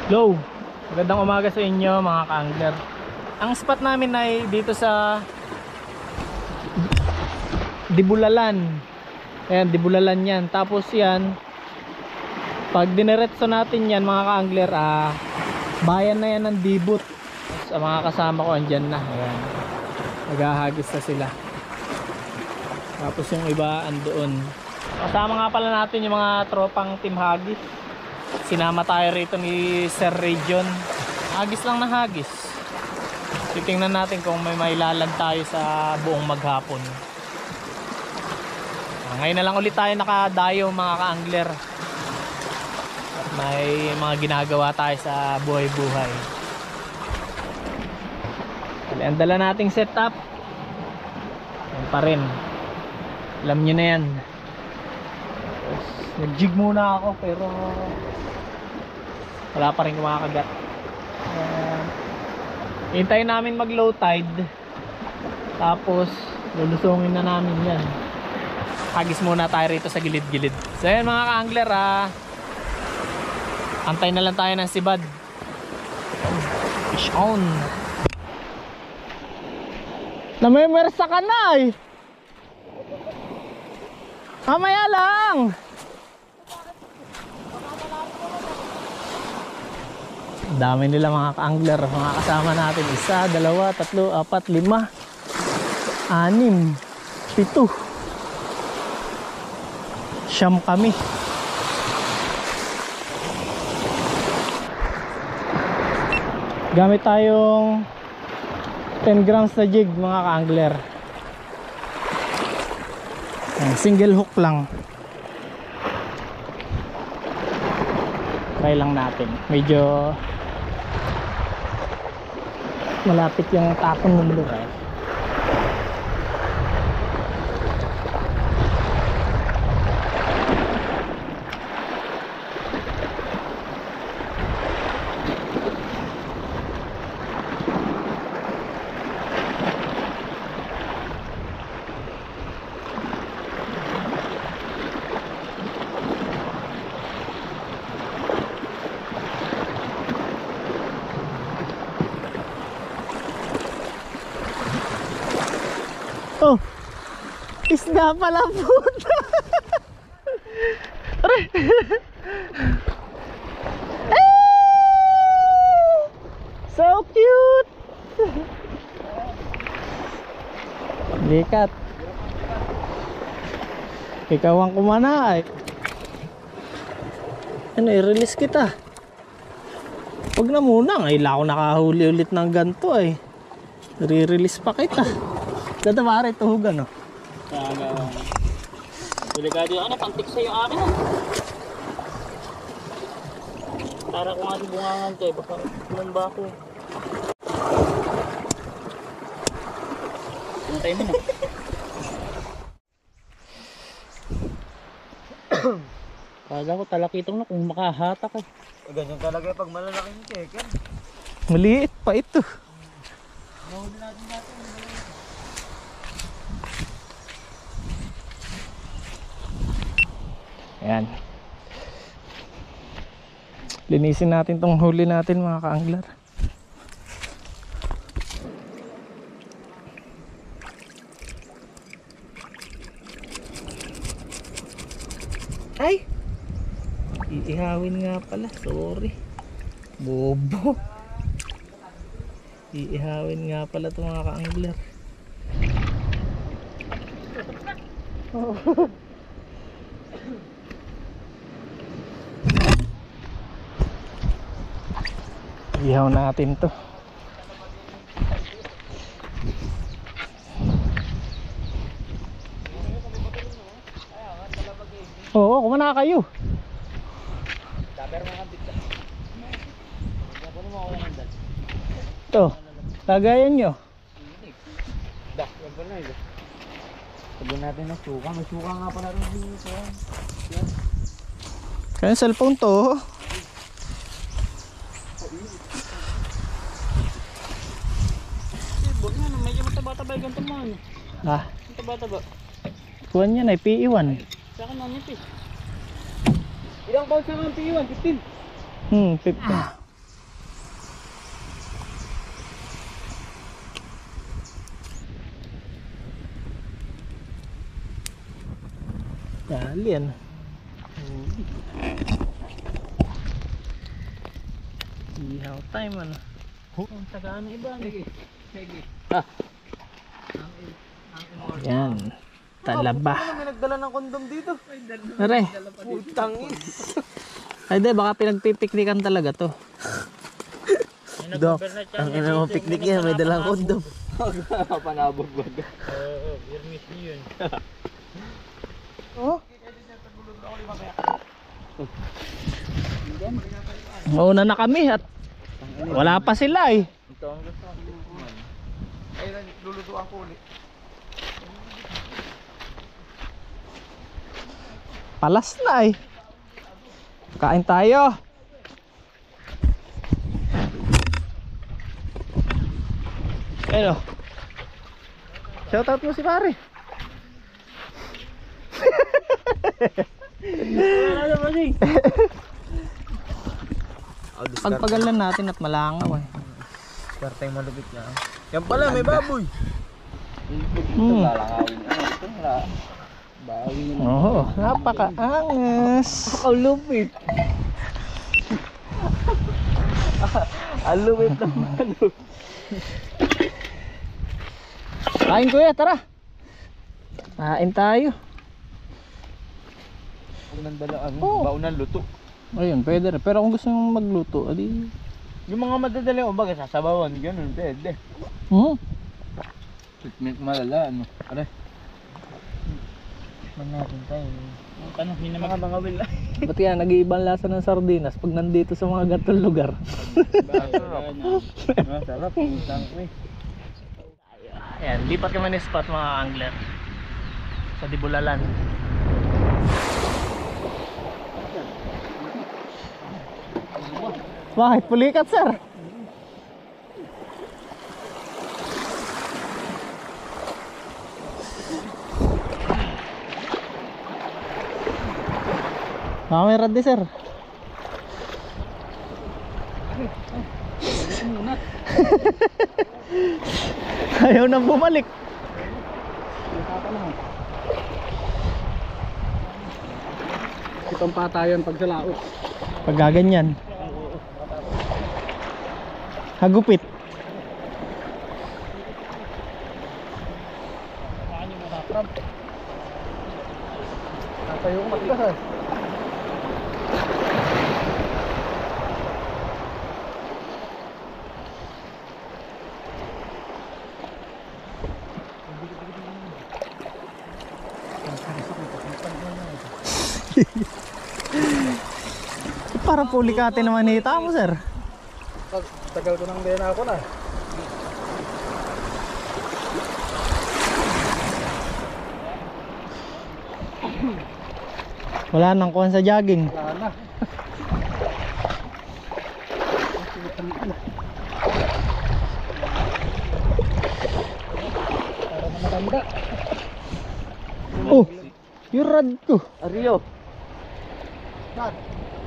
Hello, magandang umaga sa inyo mga ka-angler. Ang spot namin ay dito sa Dibulalan. Ayan, Dibulalan yan. Tapos yan, pag dineretso natin yan mga ka-angler, bayan na yan ng Dibut. Sa mga kasama ko andyan na. Ayan, naghahagis na sila. Tapos yung iba andoon. Kasama nga pala natin yung mga tropang team hagis. Sinama tayo rito ni Sir Region. Hagis lang na hagis. Titingnan natin kung may mailalan tayo sa buong maghapon. Ngayon na lang ulit tayo nakadayo mga ka-angler. At may mga ginagawa tayo sa buhay-buhay. Ang dala nating setup, yan pa rin. Alam nyo na yan. Nag-jig muna ako pero wala pa rin kumakagat. Hintayin namin mag low tide, tapos lulusungin na namin yan. Hagis muna tayo rito sa gilid-gilid. So yan mga ka-angler, antay na lang tayo ng sibad. Fish on. Namimersa ka na eh. Mamaya lang. Dami nila mga ka-angler, mga kasama natin. 1, 2, 3, 4, 5, 6, 7, 9 kami. Gamit tayong 10 grams na jig mga ka-angler. Single hook lang. Try lang natin. Medyo malapit yung tapon ng lugar. Oh, isda pala puta. So cute. Likat. Ikaw ang kumana ay. Ano, i-release kita. Huwag na muna, ngayon ako nakahuli ulit ng ganito ay. I-release pa kita. Dada mara ito hugan no. Talaga. Delikado yung pantik sa yung akin. Para ko nga si bungangan to baka lumba ako. Puntay mo na. Kala ko talakitong na kung makahata ka. Ganyan talaga pag malalaking keken. Maliit pa ito. Nahuli natin natin. Ayan. Linisin natin tong huli natin mga ka-angler. Ay! Iihawin nga pala, sorry. Bobo. Iihawin nga pala itong mga ka-angler. Ihaw natin to. Oo, kumana kayo. Ito, lagayan nyo. Sabihin natin ng suka. May suka nga pala rin dito. Kaya cellphone to. Medyo mataba-taba yung ganito mo. Mataba-taba. Kuhan yan ay PE1. Sa akin nanipis. Ilang pounds naman PE1? 15? 15. Dali yan. Ihaw time ano. Ang tagaan iba. Sige. Yan. Talaba. May nagdala ng kondom dito. Are. Putangin. Ay di, baka pinagpipiknikan talaga to. Dok, ang ina mo picnic yan, may dalang kondom. Panabog ba? Birmis yun. Oh? Mauna na kami at wala pa sila eh. Ito ang gusto. Ay, lulutuan ko ulit. Palas na eh. Kain tayo. Hello. Shoutout mo si pare. Pagpagalan natin at malangaw eh. Kartay malupit na. Yan pala, may baboy. Lalangawin. Ito nga. Bawi na. Oo, napakaangas. Alupit. Alupit naman. Kain kuya, tara. Kain tayo. Kung nandala Oo. baunan luto. Ayun, pwede rin. Pero kung gusto nyo magluto, adi... Yung mga madadali o baga sasabawan, ganun, pwede. Treatment malala, ano? Aray. Man natin tayo. Tanong, hindi naman Mga will. ba't yan, nag-iibang lasa ng sardinas pag nandito sa mga gatong lugar. Sarap. Tangk eh. Ayan, lipat kami ng spot mga angler. Sa Dibulalan. Bakit? Pulikat sir? Camera di sir. Ayaw nang bumalik. Itong patayan pag sa laot. Pag gaganyan. Hagupit. Tatayo ko matigas. Parang pulikate naman hita mo sir. Tagal ko nang din ako na. Wala nang kuhan sa jogging. Wala na. Para na matanda. Oh, yung rad ko. Ario.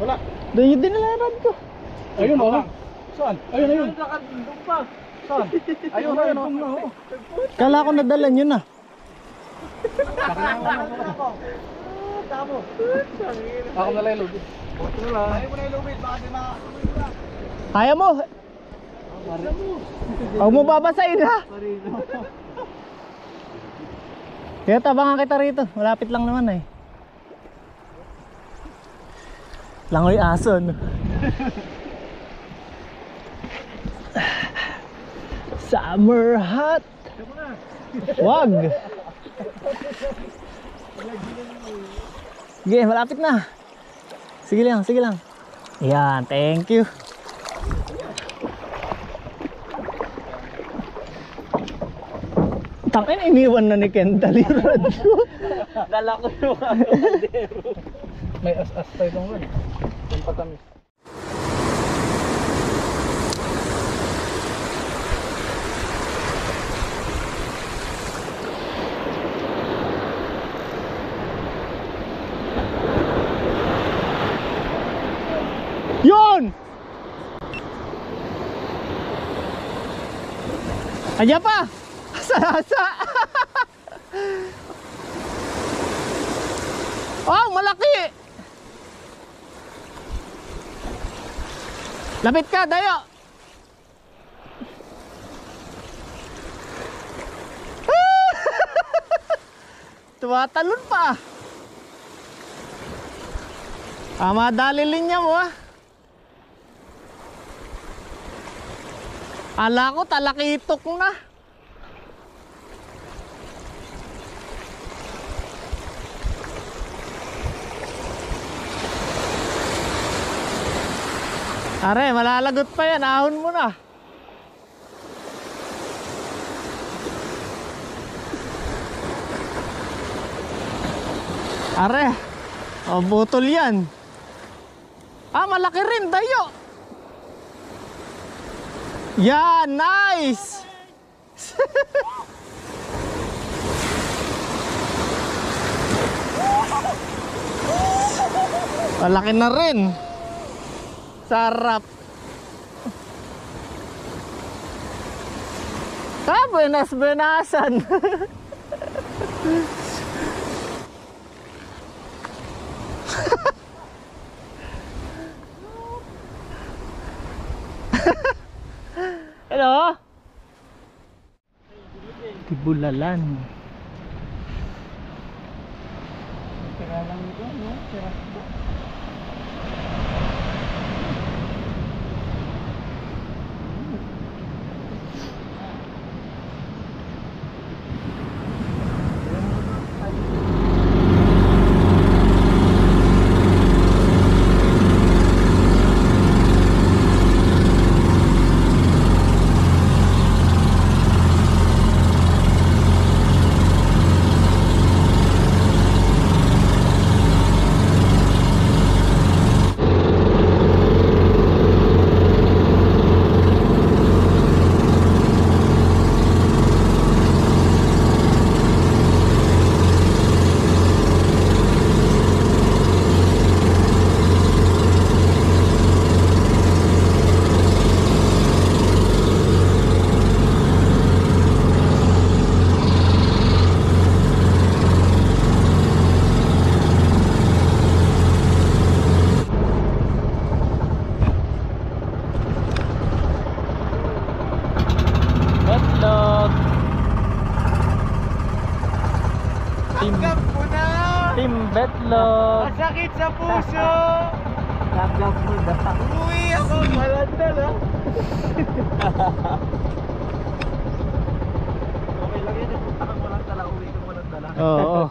Wala. Doon yung dinala yung rad ko. Ayun oh. Saan? Ayun ayun. Saan? Ayun ayun oh. Kala ko nadala nyo na. Ako na lang yung lubid. Boto na lang. Ayaw mo na yung lubid. Baka di makakasulit ka. Kaya mo. Huwag mo babasahin ha. Kaya tabangan kita rito. Malapit lang naman eh. Langoy aso no? Summer hot. Wag. Sige, malapit na. Sige lang, sige lang. Yan, thank you. Tangin, iniwan na ni Kendall yung rad ko. Dala ko yung kaldero. May as-as tayo itong rin. Yung patamis. Yun! Ayan pa! Asa-asa! Oh, malaki! Lapit ka, Dayo! Tumatalon pa. Madali linya mo ah. Ala ko talakitok na. Are, malalagot pa yan. Ahon mo na. Are, oh, butol yan. Malaki rin, Dayo. Yan, nice. Malaki na rin. Sarap. Benas-benasan. Hello? Tibulalan. Tira lang ito, no? Tira po. Betlog. Tanggap mo na! Team Betlog. Masakit sa puso! Tanggap mo na! Uwi ako! Malandal ha! Okay lang yan. Punta kang walang dala. Uwi kang walang dala. Oo.